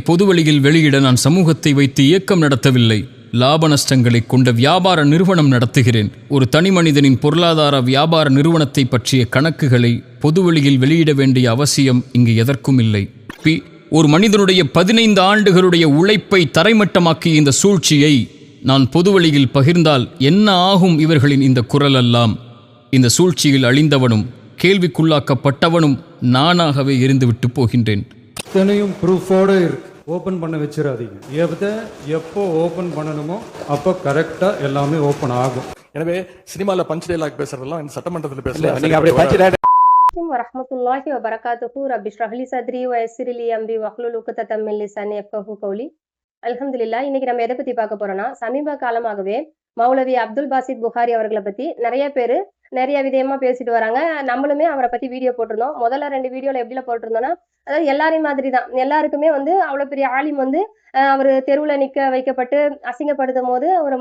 பொதுவெளியில் வெளியிட நான் சமூகத்தை வைத்து இயக்கம் நடத்தவில்லை. லாப நஷ்டங்களை கொண்ட வியாபார நிறுவனம் நடத்துகிறேன். ஒரு தனி மனிதனின் பொருளாதார வியாபார நிறுவனத்தை பற்றிய கணக்குகளை பொதுவெளியில் வெளியிட வேண்டிய அவசியம் இங்கு எதற்கும் இல்லை. ஒரு மனிதனுடைய 15 ஆண்டுகளுடைய உழைப்பை தரைமட்டமாக்கிய இந்த சூழ்ச்சியை நான் பொதுவெளியில் பகிர்ந்தால் என்ன ஆகும்? இவர்களின் இந்த குரல் எல்லாம் இந்த சூழ்ச்சியில் அழிந்தவனும் கேள்விக்குள்ளாக்கப்பட்டவனும் நானாகவே எரிந்துவிட்டு போகின்றேன். இத்தனையும் ப்ரூஃபோடு ஓப்பன் பண்ண வச்சிடாதீங்க. எப்போ ஓப்பன் பண்ணணுமோ அப்போ கரெக்டாக எல்லாமே ஓப்பன் ஆகும். எனவே சினிமாவில் பஞ்ச் டைலாக் பேசுறதெல்லாம் சட்டமன்றத்தில் பேசல. வரஹ்மத்துல்லாஹி வபரகாத்துஹு ரப்பி ஷ்ரஹ் லி சத்ரி வ யஸ்ஸிர் லி அம்ரி வஹ்லுல் உக்ததம் மின் லிசானி யஃப்கஹு கௌலி. அல்ஹம்துலில்லாஹ். இன்னைக்கு நம்ம எதை பத்தி பார்க்க போறோம்னா, சமீப காலமாகவே மௌலவி அப்துல் பாசித் புகாரி அவர்களை பத்தி நிறைய பேர் நிறைய விதமா பேசிட்டு வராங்க. நம்மளுமே அவரை பத்தி வீடியோ போட்டிருந்தோம். முதல்ல 2 வீடியோல எப்படில போட்டிருந்தோம்னா, அதாவது எல்லாரையும் மாதிரி தான், எல்லாருக்குமே அவ்வளவு பெரிய ஆலிம் அவர் தெருவுல நிக்க வைக்கப்பட்டு அசிங்கப்படுத்தும் போது ஒரு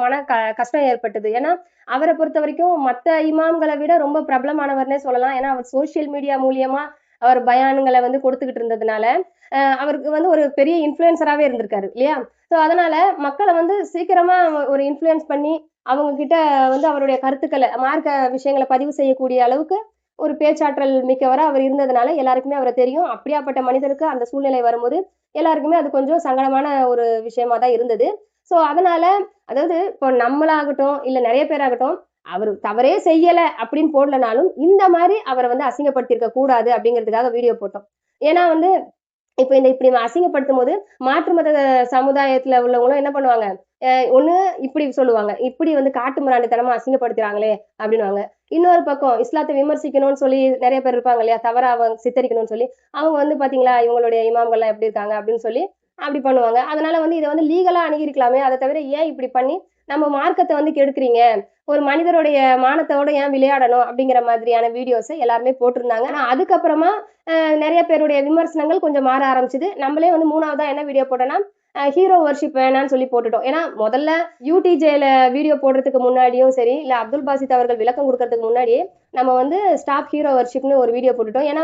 கஷ்டம் ஏற்பட்டது. ஏன்னா அவரை பொறுத்த வரைக்கும் மற்ற இமாம்களை விட ரொம்ப பிரபலமானவர்னே சொல்லலாம். ஏன்னா அவர் சோசியல் மீடியா மூலியமா அவர் பயான்களை கொடுத்துக்கிட்டு இருந்ததுனால அவருக்கு ஒரு பெரிய இன்ஃபுளுசராகவே இருந்திருக்காரு இல்லையா? ஸோ அதனால மக்களை சீக்கிரமா ஒரு இன்ஃபுளுன்ஸ் பண்ணி அவங்க கிட்ட அவருடைய கருத்துக்களை மார்க்க விஷயங்களை பதிவு செய்யக்கூடிய அளவுக்கு ஒரு பேச்சாற்றல் மிக்கவராக அவர் இருந்ததுனால எல்லாருக்குமே அவரை தெரியும். அப்படியாப்பட்ட மனிதருக்கு அந்த சூழ்நிலை வரும்போது எல்லாருக்குமே அது கொஞ்சம் சங்கடமான ஒரு விஷயமா தான் இருந்தது. ஸோ அதனால அதாவது இப்போ நம்மளாகட்டும் இல்லை நிறைய பேராகட்டும் அவர் தவறே செய்யல அப்படின்னு போடலனாலும் இந்த மாதிரி அவரை அசிங்கப்படுத்திருக்க கூடாது அப்படிங்கிறதுக்காக வீடியோ போட்டோம். ஏன்னா இப்போ இப்படி அசிங்கப்படுத்தும் போது மாற்று மத சமுதாயத்துல உள்ளவங்களும் என்ன பண்ணுவாங்க, ஒண்ணு இப்படி சொல்லுவாங்க, இப்படி காட்டு மிராண்டித்தனமா அசிங்கப்படுத்துறாங்களே அப்படின்னுவாங்க. இன்னொரு பக்கம் இஸ்லாத்தை விமர்சிக்கணும்னு சொல்லி நிறைய பேர் இருப்பாங்க இல்லையா, தவறா அவங்க சித்தரிக்கணும்னு சொல்லி அவங்க பாத்தீங்களா இவங்களுடைய இமாம்கள்லாம் எப்படி இருக்காங்க அப்படின்னு சொல்லி அப்படி பண்ணுவாங்க. அதனால இதை லீகலா அணுகிருக்கலாமே, அதை தவிர ஏன் இப்படி பண்ணி நம்ம மார்க்கத்தை கெடுக்குறீங்க, ஒரு மனிதருடைய மானத்தோட ஏன் விளையாடணும் அப்படிங்கிற மாதிரியான வீடியோஸை எல்லாருமே போட்டிருந்தாங்க. ஆனா அதுக்கப்புறமா நிறைய பேருடைய விமர்சனங்கள் கொஞ்சம் மாற ஆரம்பிச்சுது. நம்மளே 3ஆவதா என்ன வீடியோ போட்டோம்னா, ஹீரோ வர்ஷிப் வேணான்னு சொல்லி போட்டுட்டோம். ஏன்னா முதல்ல யூடிஜேல வீடியோ போடுறதுக்கு முன்னாடியும் சரி, இல்ல அப்துல் பாசித் அவர்கள் விளக்கம் கொடுக்கறதுக்கு முன்னாடியே நம்ம ஸ்டாப் ஹீரோ வர்ஷிப்னு ஒரு வீடியோ போட்டுட்டோம். ஏன்னா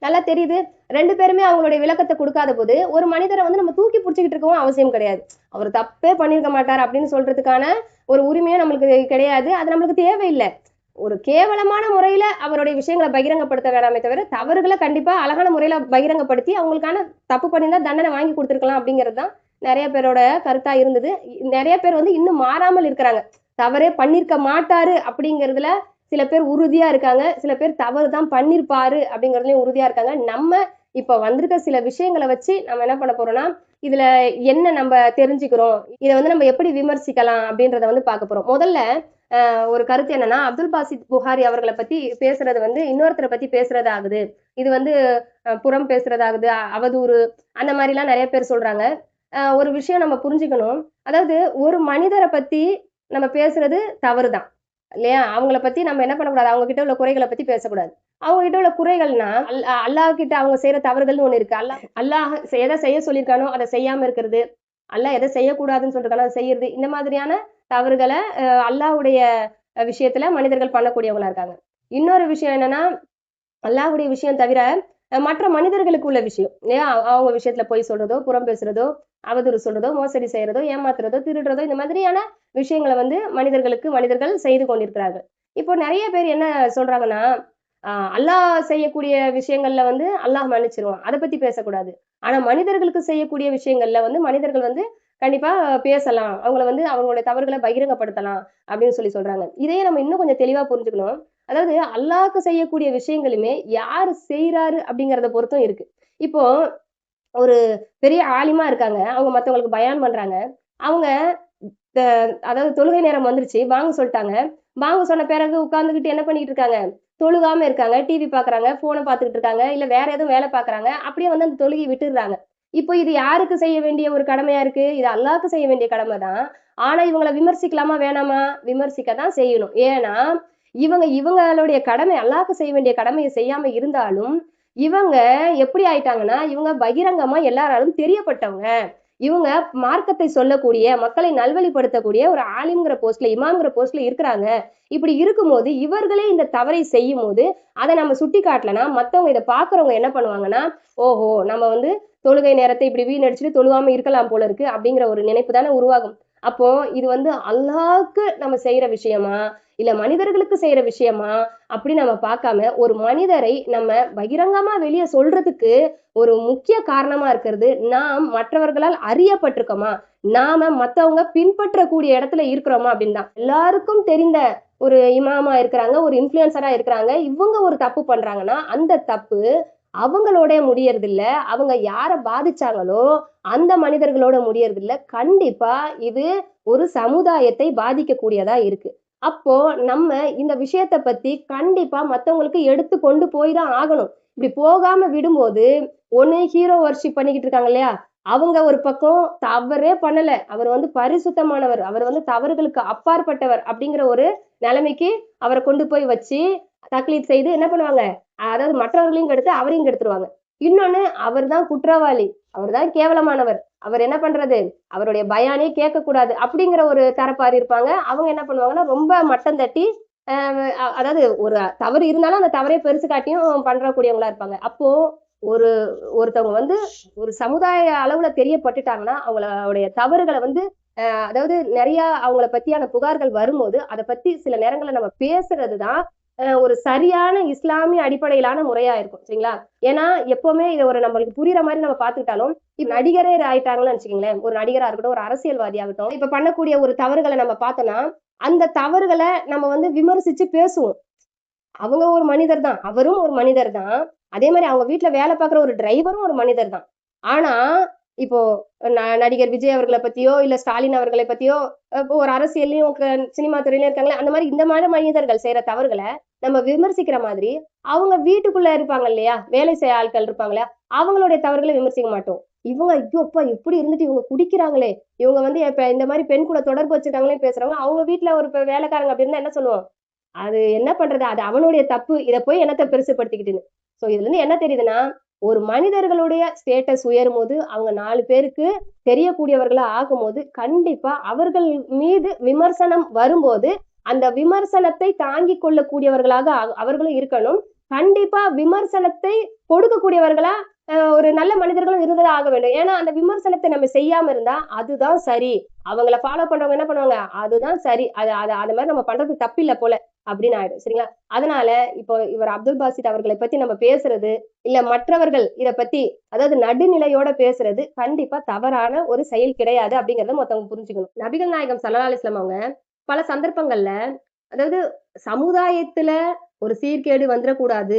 நல்லா தெரியுது 2 பேருமே அவங்களுடைய விளக்கத்தை கொடுக்காத போது ஒரு மனிதரை நம்ம தூக்கி பிடிச்சிக்கிட்டு இருக்கவும் அவசியம் கிடையாது. அவர் தப்பே பண்ணியிருக்க மாட்டார் அப்படின்னு சொல்றதுக்கான ஒரு உரிமையும் நம்மளுக்கு கிடையாது. அது நம்மளுக்கு தேவையில்லை. ஒரு கேவலமான முறையில அவருடைய விஷயங்களை பகிரங்கப்படுத்த வேணாமே தவிர தவறுகளை கண்டிப்பா அழகான முறையில பகிரங்கப்படுத்தி அவங்களுக்கான தப்பு பண்ணியிருந்தா தண்டனை வாங்கி கொடுத்துருக்கலாம் அப்படிங்கிறது தான் நிறைய பேரோட கருத்தா இருந்தது. நிறைய பேர் இன்னும் மாறாமல் இருக்கிறாங்க. தவறே பண்ணிருக்க மாட்டாரு அப்படிங்கிறதுல சில பேர் உறுதியா இருக்காங்க, சில பேர் தவறு தான் பண்ணிருப்பாரு அப்படிங்கிறதுலயும் உறுதியா இருக்காங்க. நம்ம இப்ப வந்திருக்க சில விஷயங்களை வச்சு நம்ம என்ன பண்ண போறோம்னா, இதுல என்ன நம்ம தெரிஞ்சுக்கிறோம், இதை நம்ம எப்படி விமர்சிக்கலாம் அப்படின்றத பார்க்க போறோம். முதல்ல ஒரு கருத்து என்னன்னா, அப்துல் பாசித் புகாரி அவர்களை பத்தி பேசுறது இன்னொருத்தரை பத்தி பேசுறது ஆகுது, இது புறம் பேசுறதாகுது, அவதூறு, அந்த மாதிரி எல்லாம் நிறைய பேர் சொல்றாங்க. ஒரு விஷயம் நம்ம புரிஞ்சுக்கணும். அதாவது ஒரு மனிதரை பத்தி நம்ம பேசுறது தவறுதான் இல்லையா? அவங்கள பத்தி நம்ம என்ன பண்ணக்கூடாது, அவங்க கிட்ட உள்ள குறைகளை பத்தி பேசக்கூடாது. அவங்க கிட்ட உள்ள குறைகள்னா அல்லாஹ் கிட்ட அவங்க செய்யற தவறுகள்னு ஒண்ணு இருக்கு. அல்லாஹ் எதை செய்ய சொல்லியிருக்கானோ அதை செய்யாம இருக்கிறது, அல்லாஹ் எதை செய்யக்கூடாதுன்னு சொல்லிருக்கானோ அதை செய்யறது, இந்த மாதிரியான தவறுகளை அல்லாஹ்வுடைய விஷயத்துல மனிதர்கள் பண்ணக்கூடியவங்களா இருக்காங்க. இன்னொரு விஷயம் என்னன்னா, அல்லாஹ்வுடைய விஷயம் தவிர மற்ற மனிதர்களுக்கு உள்ள விஷயம் இல்லையா, அவங்க விஷயத்துல போய் சொல்றதோ, புறம் பேசுறதோ, அவதூறு சொல்றதோ, மோசடி செய்யறதோ, ஏமாத்துறதோ, திருடுறதோ, இந்த மாதிரியான விஷயங்களை மனிதர்கள் செய்து கொண்டிருக்கிறார்கள். இப்போ நிறைய பேர் என்ன சொல்றாங்கன்னா, அல்லாஹ் செய்யக்கூடிய விஷயங்கள்ல அல்லாஹ் மன்னிச்சிருவான், அதை பத்தி பேசக்கூடாது. ஆனா மனிதர்களுக்கு செய்யக்கூடிய விஷயங்கள்ல மனிதர்கள் கண்டிப்பா பேசலாம், அவங்கள அவங்களுடைய தவறுகளை பகிரங்கப்படுத்தலாம் அப்படின்னு சொல்றாங்க. இதையே நம்ம இன்னும் கொஞ்சம் தெளிவா புரிஞ்சுக்கணும். அதாவது அல்லாஹ்க்கு செய்யக்கூடிய விஷயங்களுமே யாரு செய்யறாரு அப்படிங்கறத பொறுத்தும் இருக்கு. இப்போ ஒரு பெரிய ஆலிமா இருக்காங்க, அவங்க மத்தவங்களுக்கு பயான் பண்றாங்க. அவங்க அதாவது தொழுகை நேரம் வந்துருச்சு, வாங்க சொல்லிட்டாங்க. வாங்க சொன்ன பிறகு உட்கார்ந்துகிட்டு என்ன பண்ணிட்டு இருக்காங்க, தொழுகாம இருக்காங்க, டிவி பாக்குறாங்க, போனை பார்த்துக்கிட்டு இருக்காங்க, இல்ல வேற எதுவும் வேலை பாக்குறாங்க. அப்படியே அந்த தொழுகை விட்டுடுறாங்க. இப்போ இது யாருக்கு செய்ய வேண்டிய ஒரு கடமையா இருக்கு? இது அல்லாஹ்க்கு செய்ய வேண்டிய கடமை தான். ஆனா இவங்களை விமர்சிக்கலாமா வேணாமா? விமர்சிக்கத்தான் செய்யணும். ஏன்னா இவங்களுடைய கடமை, அல்லாஹ்க்கு செய்ய வேண்டிய கடமையை செய்யாம இருந்தாலும் இவங்க எப்படி ஆயிட்டாங்கன்னா, இவங்க பகிரங்கமா எல்லாராலும் தெரியப்பட்டவங்க. இவங்க மார்க்கத்தை சொல்லக்கூடிய, மக்களை நல்வழிப்படுத்தக்கூடிய ஒரு ஆலிம்ங்கிற போஸ்ட்ல, இமாம்ங்கிற போஸ்ட்ல இருக்கிறாங்க. இப்படி இருக்கும்போது இவர்களே இந்த தவறை செய்யும் போது அதை நம்ம சுட்டி காட்டலனா மத்தவங்க இதை பாக்குறவங்க என்ன பண்ணுவாங்கன்னா, ஓஹோ நம்ம தொழுகை நேரத்தை இப்படி வீணடிச்சுட்டு தொழுவாம இருக்கலாம் போல இருக்கு அப்படிங்கிற ஒரு நினைப்பு தானே உருவாகும். அப்போ இது வந்து அல்லாஹ்க்கு நம்ம செய்யற விஷயமா இல்ல மனிதர்களுக்கு செய்யற விஷயமா அப்படி நம்ம பார்க்காம ஒரு மனிதரை நம்ம பகிரங்கமா வெளியே சொல்றதுக்கு ஒரு முக்கிய காரணமா இருக்கிறது நாம் மற்றவர்களால் அறியப்பட்டிருக்கோமா, நாம மத்தவங்க பின்பற்றக்கூடிய இடத்துல இருக்கிறோமா அப்படின்னு தான். எல்லாருக்கும் தெரிந்த ஒரு இமாமா இருக்கிறாங்க, ஒரு இன்ஃப்ளூயன்சரா இருக்கிறாங்க, இவங்க ஒரு தப்பு பண்றாங்கன்னா அந்த தப்பு அவங்களோட முடியறது இல்ல, அவங்க யார பாதிச்சாங்களோ அந்த மனிதர்களோட முடியறது இல்ல. கண்டிப்பா இது ஒரு சமுதாயத்தை பாதிக்கக்கூடியதா இருக்கு. அப்போ நம்ம இந்த விஷயத்த பத்தி கண்டிப்பா மத்தவங்களுக்கு எடுத்து கொண்டு போய் தான் ஆகணும். இப்படி போகாம விடும்போது ஒண்ணு ஹீரோ வர்ஷிப் பண்ணிக்கிட்டு இருக்காங்க இல்லையா, அவங்க ஒரு பக்கம் தவறே பண்ணல, அவர் வந்து பரிசுத்தமானவர், அவர் வந்து தவறுகளுக்கு அப்பாற்பட்டவர் அப்படிங்கிற ஒரு நிலைமைக்கு அவரை கொண்டு போய் வச்சு தக்லீத் செய்து என்ன பண்ணுவாங்க, அதாவது மற்றவர்களையும் கெடுத்து அவரையும் கெடுத்துருவாங்க. இன்னொன்னு அவர் தான் குற்றவாளி, அவர் தான் கேவலமானவர், அவர் என்ன பண்றது, அவருடைய பயானே கேட்க கூடாது அப்படிங்கிற ஒரு தரப்பார் இருப்பாங்க. அவங்க என்ன பண்ணுவாங்கன்னா ரொம்ப மட்டம் தட்டி அதாவது ஒரு தவறு இருந்தாலும் அந்த தவறை பெருசு காட்டியும் பண்றக்கூடியவங்களா இருப்பாங்க. அப்போ ஒரு ஒருத்தவங்க வந்து ஒரு சமுதாய அளவுல தெரியப்பட்டுட்டாங்கன்னா அவங்களுடைய தவறுகளை வந்து அதாவது நிறைய அவங்கள பத்தியான புகார்கள் வரும்போது அதை பத்தி சில நேரங்கள்ல நம்ம பேசுறதுதான் ஒரு சரியான இஸ்லாமிய அடிப்படையிலான முறையா இருக்கும். சரிங்களா? ஏன்னா எப்பவுமே இதை ஒரு நம்மளுக்கு புரியுற மாதிரி நம்ம பாத்துக்கிட்டாலும் இப்ப நடிகரே ஆயிட்டாங்கன்னு வச்சுக்கோங்களேன், ஒரு நடிகரா இருக்கட்டும், ஒரு அரசியல்வாதி ஆகட்டும், இப்ப பண்ணக்கூடிய ஒரு தவறுகளை நம்ம பார்த்தோம்னா அந்த தவறுகளை நம்ம வந்து விமர்சிச்சு பேசுவோம். அவங்க ஒரு மனிதர் தான், அவரும் ஒரு மனிதர் தான். அதே மாதிரி அவங்க வீட்டுல வேலை பார்க்குற ஒரு டிரைவரும் ஒரு மனிதர் தான். ஆனா இப்போ நடிகர் விஜய் அவர்களை பத்தியோ இல்ல ஸ்டாலின் அவர்களை பத்தியோ இப்போ ஒரு அரசியல்லையும் சினிமா துறையிலும் இருக்காங்களே, அந்த மாதிரி இந்த மாதிரி மனிதர்கள் செய்யற தவறுகளை நம்ம விமர்சிக்கிற மாதிரி அவங்க வீட்டுக்குள்ள இருப்பாங்க இல்லையா, வேலை செய்ய ஆட்கள் இருப்பாங்க இல்லையா, அவங்களுடைய தவறுகளை விமர்சிக்க மாட்டோம். இவங்க ஐயோப்பா இப்படி இருந்துட்டு இவங்க குடிக்கிறாங்களே, இவங்க வந்து இப்ப இந்த மாதிரி பெண் கூட தொடர்பு வச்சிருக்காங்களே பேசுறவங்க அவங்க வீட்டுல ஒரு வேலைக்காரங்க அப்படி இருந்தா என்ன சொல்லுவோம், அது என்ன பண்றது, அது அவனுடைய தப்பு, இதை போய் என்னத்தை பெருசுப்படுத்திக்கிட்டுன்னு. சோ இதுல இருந்து என்ன தெரியுதுன்னா, ஒரு மனிதர்களுடைய ஸ்டேட்டஸ் உயரும் போது அவங்க 4 பேருக்கு தெரியக்கூடியவர்களா ஆகும்போது கண்டிப்பா அவர்கள் மீது விமர்சனம் வரும்போது அந்த விமர்சனத்தை தாங்கிக் கொள்ளக்கூடியவர்களாக அவர்களும் இருக்கணும். கண்டிப்பா விமர்சனத்தை கொடுக்கக்கூடியவர்களா ஒரு நல்ல மனிதர்களும் இருந்ததா ஆக வேண்டும். ஏன்னா அந்த விமர்சனத்தை நம்ம செய்யாம இருந்தா அதுதான் சரி, அவங்கள ஃபாலோ பண்றவங்க என்ன பண்ணுவாங்க, அதுதான் சரி, அது மாதிரி நம்ம பண்றது தப்பில்லை போல அப்படின்னு ஆயிடும். சரிங்களா? அதனால இப்போ இவர் அப்துல் பாசித் அவர்களை பத்தி நம்ம பேசுறது இல்ல மற்றவர்கள் இத பத்தி அதாவது நடுநிலையோட பேசுறது கண்டிப்பா தவறான ஒரு செயல் கிடையாது அப்படிங்கறத மொத்தவங்க புரிஞ்சுக்கணும். நபிகள் நாயகம் ஸல்லல்லாஹு அலைஹி வஸல்லம் அவங்க பல சந்தர்ப்பங்கள்ல அதாவது சமுதாயத்துல ஒரு சீர்கேடு வந்துடக்கூடாது,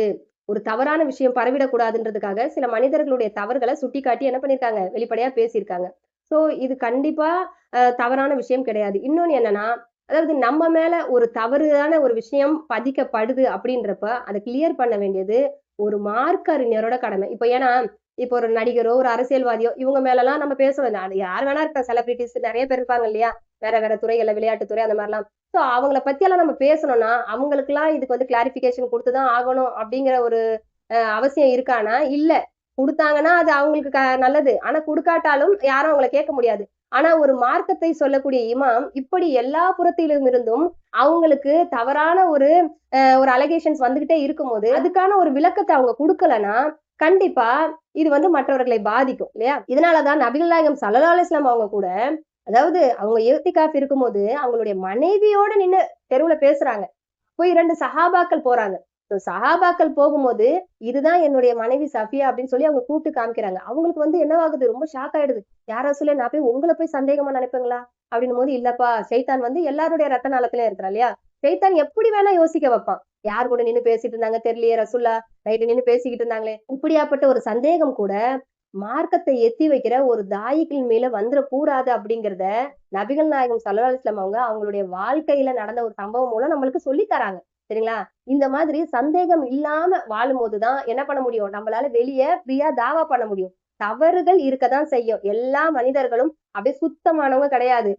ஒரு தவறான விஷயம் பரவிடக்கூடாதுன்றதுக்காக சில மனிதர்களுடைய தவறுகளை சுட்டி காட்டி என்ன பண்ணிருக்காங்க, வெளிப்படையா பேசியிருக்காங்க. சோ இது கண்டிப்பா தவறான விஷயம் கிடையாது. இன்னொன்னு என்னன்னா, அதாவது நம்ம மேல ஒரு தவறான ஒரு விஷயம் பதிக்கப்படுது அப்படின்றப்ப அதை கிளியர் பண்ண வேண்டியது ஒரு மார்க்க அறிஞரோட கடமை. இப்போ ஏன்னா இப்போ ஒரு நடிகரோ ஒரு அரசியல்வாதியோ இவங்க மேலலாம் நம்ம பேசுவோம், அது யார் வேணா இருக்க, செலிபிரிட்டிஸ் நிறைய பேர் இருப்பாங்க இல்லையா, வேற வேற துறைகள்ல விளையாட்டுத்துறை அந்த மாதிரிலாம். ஸோ அவங்கள பத்தியெல்லாம் நம்ம பேசணும்னா அவங்களுக்குலாம் இதுக்கு வந்து கிளாரிபிகேஷன் கொடுத்துதான் ஆகணும் அப்படிங்கிற ஒரு அவசியம் இருக்கானா? இல்ல. கொடுத்தாங்கன்னா அது அவங்களுக்கு நல்லது, ஆனா கொடுக்காட்டாலும் யாரும் அவங்கள கேட்க முடியாது. ஆனா ஒரு மார்க்கத்தை சொல்லக்கூடிய இமாம் இப்படி எல்லா புறத்திலும் இருந்தும் அவங்களுக்கு தவறான ஒரு அலிகேஷன்ஸ் வந்துகிட்டே இருக்கும்போது அதுக்கான ஒரு விளக்கத்தை அவங்க கொடுக்கலன்னா கண்டிப்பா இது வந்து மற்றவர்களை பாதிக்கும் இல்லையா? இதனாலதான் நபிகள் நாயகம் ஸல்லல்லாஹு அலைஹி வஸல்லம் அவங்க கூட அதாவது அவங்க இஹ்திகாஃப் இருக்கும்போது அவங்களுடைய மனைவியோட நின்னு தெருவுல பேசுறாங்க. போய் 2 சஹாபாக்கள் போறாங்க. சஹாபாக்கள் போகும்போது இதுதான் என்னுடைய மனைவி சஃபியா அப்படின்னு சொல்லி அவங்க கூப்பிட்டு காமிக்கிறாங்க. அவங்களுக்கு வந்து என்னவாகுது, ரொம்ப ஷாக் ஆயிடுது. யாரா சொல்லி நான் போய் உங்களை போய் சந்தேகமா நினைப்பீங்களா அப்படின்னும் போது, இல்லப்பா ஷைத்தான் வந்து எல்லாருடைய ரத்த நாளத்திலயும் இருக்கிறா இல்லையா, ஷைத்தான் எப்படி வேணா யோசிக்க வைப்பான். யார் கூட நின்னு பேசிட்டு இருந்தாங்க தெரியலையே, ரசூல்லா நைட்டு நின்னு பேசிக்கிட்டு இருந்தாங்களே, இப்படியாப்பட்ட ஒரு சந்தேகம் கூட மார்க்கத்தை எத்தி வைக்கிற ஒரு தாயிகள் மேல வந்துடக்கூடாது அப்படிங்கிறத நபிகள் நாயகம் ஸல்லல்லாஹு அலைஹி வஸல்லம் அவங்க அவங்களுடைய வாழ்க்கையில நடந்த ஒரு சம்பவம் மூலம் நம்மளுக்கு சொல்லி தராங்க. சரிங்களா? இந்த மாதிரி சந்தேகம் இல்லாம வாழும் போதுதான் என்ன பண்ண முடியும், நம்மளால வெளியே ஃப்ரீயா தாவா பண்ண முடியும். தவறுகள் இருக்கதான் செய்யும். எல்லா மனிதர்களும் அப்படியே சுத்தமானவங்க கிடையாது.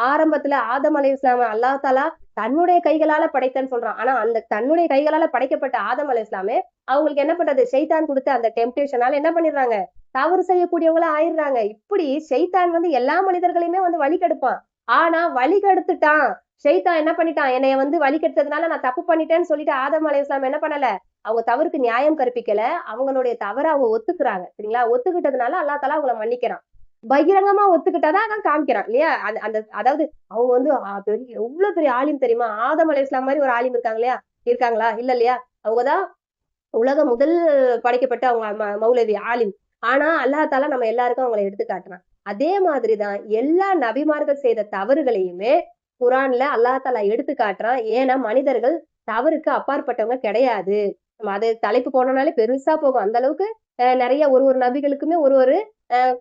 ஆரம்பத்துல ஆதம் அலைஹிஸ்ஸலாம் அல்லாஹ் தஆலா தன்னுடைய கைகளால படைத்தன்னு சொல்றான். ஆனா அந்த தன்னுடைய கைகளால படைக்கப்பட்ட ஆதம் அலைஹிஸ்ஸலாமே அவங்களுக்கு என்ன பண்றது, ஷைத்தான் கொடுத்த அந்த டெம்ப்டேஷனால என்ன பண்ணிடுறாங்க, தவறு செய்யக்கூடியவங்களா ஆயிடுறாங்க. இப்படி ஷைத்தான் வந்து எல்லா மனிதர்களையுமே வந்து வழி கெடுப்பான். ஆனா வழி கெடுத்துட்டான், ஷைத்தான் என்ன பண்ணிட்டான், என்னைய வந்து வழி கெடுத்ததுனால நான் தப்பு பண்ணிட்டேன்னு சொல்லிட்டு ஆதம் அலைஹிஸ்ஸலாம் என்ன பண்ணல, அவங்க தவறுக்கு நியாயம் கற்பிக்கல, அவங்களுடைய தவறை அவங்க ஒத்துக்குறாங்க. சரிங்களா? ஒத்துக்கிட்டதுனால அல்லாஹ் தஆலா அவங்கள மன்னிக்கிறான். பகிரங்கமா ஒத்துக்கிட்டாதான் அதான் காமிக்கிறான் இல்லையா? அந்த அந்த அதாவது அவங்க வந்து பெரிய எவ்வளவு பெரிய ஆலிம் தெரியுமா? ஆதம் அலைஹிஸ்ஸலாம் மாதிரி ஒரு ஆலிம் இருக்காங்க இல்லையா? இருக்காங்களா? இல்ல இல்லையா? அவங்கதான் உலக முதல் படைக்கப்பட்ட அவங்க மௌலவி ஆலிம். ஆனா அல்லாஹ் தஆலா நம்ம எல்லாருக்கும் அவங்களை எடுத்து காட்டுறான். அதே மாதிரிதான் எல்லா நபிமார்கள் செய்த தவறுகளையுமே குர்ஆன்ல அல்லாஹ் தஆலா எடுத்து காட்டுறான். ஏன்னா மனிதர்கள் தவறுக்கு அப்பாற்பட்டவங்க கிடையாது. நம்ம அது தலைப்பு போனோம்னாலே பெருசா போகும். அந்த அளவுக்கு நிறைய ஒரு ஒரு நபிகளுக்குமே ஒரு ஒரு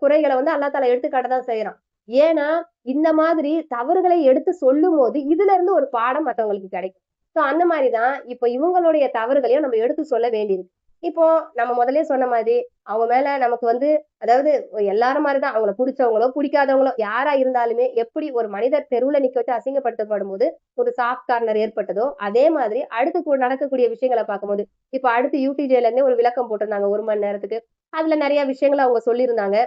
குறைகளை வந்து அல்லாஹ் தஆலா எடுத்து காட்டதான் செய்யறான். ஏன்னா இந்த மாதிரி தவறுகளை எடுத்து சொல்லும் போது இதுல இருந்து ஒரு பாடம் மத்தவங்களுக்கு கிடைக்கும். சோ அந்த மாதிரிதான் இப்ப இவங்களுடைய தவறுகளையும் நம்ம எடுத்து சொல்ல வேண்டியிருக்கு. இப்போ நம்ம முதல்லயே சொன்ன மாதிரி அவங்க மேல நமக்கு வந்து அதாவது எல்லாரும் மாதிரிதான் அவங்கள பிடிச்சவங்களோ பிடிக்காதவங்களோ யாரா இருந்தாலுமே எப்படி ஒரு மனிதர் தெருவுல நிக்க வச்சு அசிங்கப்படுத்தப்படும் போது ஒரு சாஃப்ட் கார்னர் ஏற்பட்டதோ அதே மாதிரி அடுத்து நடக்கக்கூடிய விஷயங்களை பார்க்கும்போது இப்ப அடுத்து யூடிஜேல இருந்தே ஒரு விளக்கம் போட்டிருந்தாங்க 1 மணி நேரத்துக்கு. அதுல நிறைய விஷயங்களை அவங்க சொல்லியிருந்தாங்க.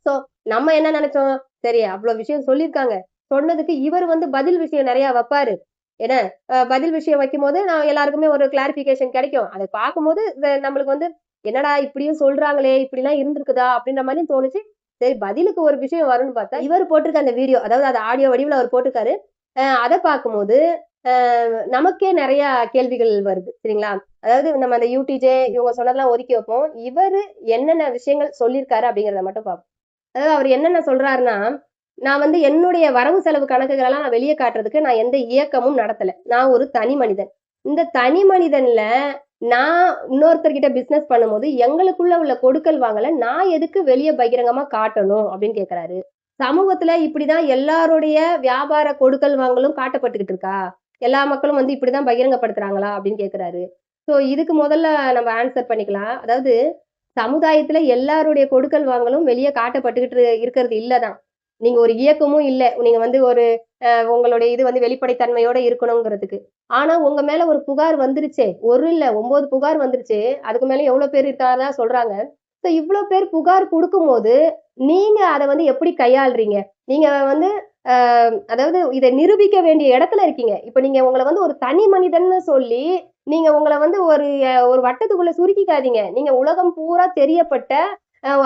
சோ நம்ம என்ன நினைச்சோம், சரி அவ்வளவு விஷயம் சொல்லியிருக்காங்க, சொன்னதுக்கு இவர் வந்து பதில் விஷயம் நிறைய வைப்பாரு. ஏன்னா பதில் விஷயம் வைக்கும் போது நான் எல்லாருக்குமே ஒரு கிளாரிபிகேஷன் கிடைக்கும். அதை பார்க்கும்போது நம்மளுக்கு வந்து என்னடா இப்படியும் சொல்றாங்களே, இப்படி எல்லாம் இருந்திருக்குதா அப்படின்ற மாதிரி தோணுச்சு. சரி பதிலுக்கு ஒரு விஷயம் வரும்னு பார்த்தா இவர் போட்டிருக்க அந்த வீடியோ, அதாவது அது ஆடியோ வடிவில் அவர் போட்டிருக்காரு. அதை பார்க்கும்போது நமக்கே நிறைய கேள்விகள் வருது. சரிங்களா? அதாவது நம்ம அந்த யூடிஜே இவங்க சொன்னதெல்லாம் ஒதுக்கி வைப்போம். இவரு என்னென்ன விஷயங்கள் சொல்லியிருக்காரு அப்படிங்கிறத மட்டும் பார்ப்போம். அதாவது அவர் என்னென்ன சொல்றாருன்னா, நான் வந்து என்னுடைய வரவு செலவு கணக்குகள் எல்லாம் நான் வெளியே காட்டுறதுக்கு நான் எந்த இயக்கமும் நடத்தல. நான் ஒரு தனி மனிதன். இந்த தனி மனிதன்ல நான் இன்னொருத்தர்கிட்ட பிசினஸ் பண்ணும்போது எங்களுக்குள்ள உள்ள கொடுக்கல் வாங்கல நான் எதுக்கு வெளியே பகிரங்கமா காட்டணும் அப்படின்னு கேக்குறாரு. சமூகத்துல இப்படிதான் எல்லாருடைய வியாபார கொடுக்கல் வாங்கலும் காட்டப்பட்டுக்கிட்டு இருக்கா? எல்லா மக்களும் வந்து இப்படிதான் பகிரங்கப்படுத்துறாங்களா அப்படின்னு கேக்குறாரு. சோ இதுக்கு முதல்ல நம்ம ஆன்சர் பண்ணிக்கலாம். அதாவது சமுதாயத்துல எல்லாருடைய கொடுக்கல் வாங்கலும் வெளியே காட்டப்பட்டுக்கிட்டு இருக்கிறது இல்லதான். நீங்க ஒரு இயக்கமும் இல்ல. நீங்க வந்து ஒரு உங்களுடைய இது வந்து வெளிப்படைத்தன்மையோட இருக்கணுங்கிறதுக்கு. ஆனா உங்க மேல ஒரு புகார் வந்துருச்சே. 1 இல்ல 9 புகார் வந்துருச்சு. அதுக்கு மேல எவ்வளவு பேர் இருக்காங்க சொல்றாங்க. சோ இவ்வளவு பேர் புகார் கொடுக்கும்போது நீங்க அதை வந்து எப்படி கையாளுறீங்க? நீங்க வந்து அதாவது இதை நிரூபிக்க வேண்டிய இடத்துல இருக்கீங்க. இப்ப நீங்க உங்களை வந்து ஒரு தனி மனிதன்னு சொல்லி நீங்க உங்களை வந்து ஒரு வட்டத்துக்குள்ள சுருக்கிக்காதீங்க. நீங்க உலகம் பூரா தெரியப்பட்ட